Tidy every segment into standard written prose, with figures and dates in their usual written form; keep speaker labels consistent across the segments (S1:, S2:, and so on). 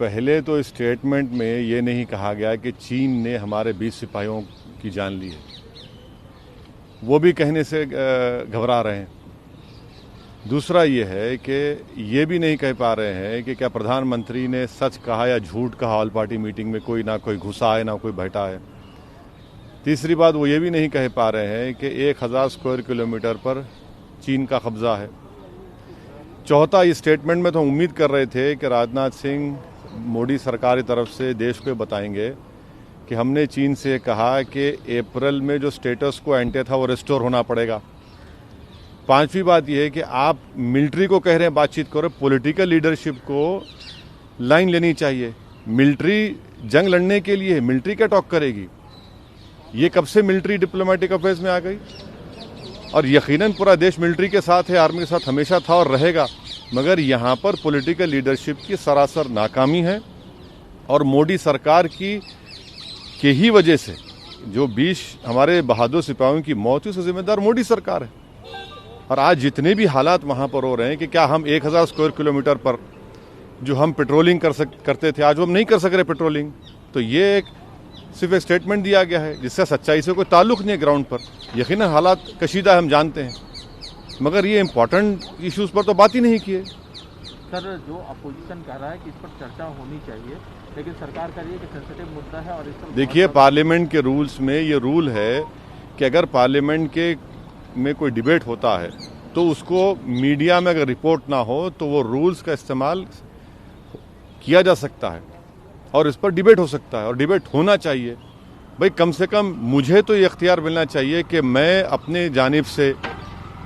S1: पहले तो स्टेटमेंट में ये नहीं कहा गया कि चीन ने हमारे 20 सिपाहियों की जान ली है, वो भी कहने से घबरा रहे हैं। दूसरा ये है कि ये भी नहीं कह पा रहे हैं कि क्या प्रधानमंत्री ने सच कहा या झूठ कहा ऑल पार्टी मीटिंग में, कोई ना कोई घुसा है ना कोई बैठा है। तीसरी बात वो ये भी नहीं कह पा रहे हैं कि 1000 स्क्वायर किलोमीटर पर चीन का कब्जा है। चौथा, इस स्टेटमेंट में तो हम उम्मीद कर रहे थे कि राजनाथ सिंह मोदी सरकार की तरफ से देश को बताएंगे कि हमने चीन से कहा कि अप्रैल में जो स्टेटस को एंटे था वो रिस्टोर होना पड़ेगा। पांचवी बात यह है कि आप मिलिट्री को कह रहे हैं बातचीत करो, पॉलिटिकल लीडरशिप को लाइन लेनी चाहिए। मिलिट्री जंग लड़ने के लिए, मिलिट्री क्या टॉक करेगी? ये कब से मिलिट्री डिप्लोमेटिक अफेयर्स में आ गई? और यकीनन पूरा देश मिलिट्री के साथ है, आर्मी के साथ हमेशा था और रहेगा, मगर यहाँ पर पॉलिटिकल लीडरशिप की सरासर नाकामी है। और मोदी सरकार की ही वजह से जो 20 हमारे बहादुर सिपाहियों की मौत हुई, उसका जिम्मेदार मोदी सरकार है। और आज जितने भी हालात वहाँ पर हो रहे हैं कि क्या हम 1000 स्क्वायर किलोमीटर पर जो हम पेट्रोलिंग करते थे, आज वो हम नहीं कर सक रहे पेट्रोलिंग। तो ये सिर्फ एक स्टेटमेंट दिया गया है जिससे सच्चाई से कोई ताल्लुक नहीं है ग्राउंड पर। यकीनन हालात कशीदा है, हम जानते हैं, मगर ये इम्पोर्टेंट इश्यूज पर तो बात ही नहीं किए।
S2: सर, जो अपोजिशन कह रहा है कि इस पर चर्चा होनी चाहिए, लेकिन सरकार कह रही है कि सेंसिटिव मुद्दा है और इस पर
S1: देखिए, पार्लियामेंट के रूल्स में ये रूल है कि अगर पार्लियामेंट के में कोई डिबेट होता है तो उसको मीडिया में अगर रिपोर्ट ना हो तो वो रूल्स का इस्तेमाल किया जा सकता है और इस पर डिबेट हो सकता है और डिबेट होना चाहिए। भाई, कम से कम मुझे तो ये इख्तियार मिलना चाहिए कि मैं अपने जानिब से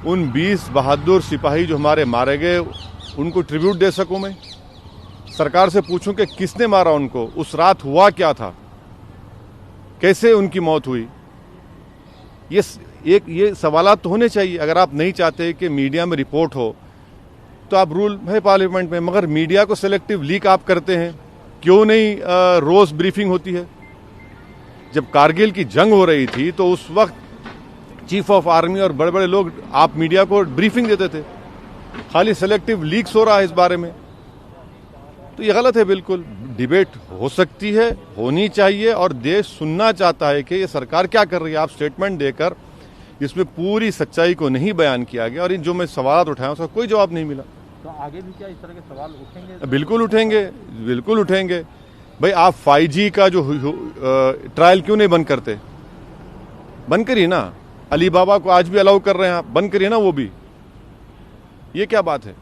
S1: उन 20 बहादुर सिपाही जो हमारे मारे गए उनको ट्रिब्यूट दे सकूं। मैं सरकार से पूछूं कि किसने मारा उनको, उस रात हुआ क्या था, कैसे उनकी मौत हुई। ये सवालात तो होने चाहिए। अगर आप नहीं चाहते कि मीडिया में रिपोर्ट हो तो आप रूल है पार्लियामेंट में, मगर मीडिया को सिलेक्टिव लीक आप करते हैं। क्यों नहीं रोज ब्रीफिंग होती है? जब कारगिल की जंग हो रही थी तो उस वक्त चीफ ऑफ आर्मी और बड़े बड़े लोग आप मीडिया को ब्रीफिंग देते थे। खाली सिलेक्टिव लीक्स हो रहा है इस बारे में, तो ये गलत है। बिल्कुल डिबेट हो सकती है, होनी चाहिए, और देश सुनना चाहता है कि ये सरकार क्या कर रही है। आप स्टेटमेंट देकर इसमें पूरी सच्चाई को नहीं बयान किया गया और इन जो मैं सवाल उठाया उसका कोई जवाब नहीं मिला।
S2: तो आगे भी क्या इस तरह के सवाल उठेंगे?
S1: बिल्कुल उठेंगे, बिल्कुल उठेंगे। भाई, आप 5G का जो ट्रायल क्यों नहीं बंद करते? बंद करिए ना। अली बाबा को आज भी अलाउ कर रहे हैं आप, बंद करिए ना वो भी। ये क्या बात है?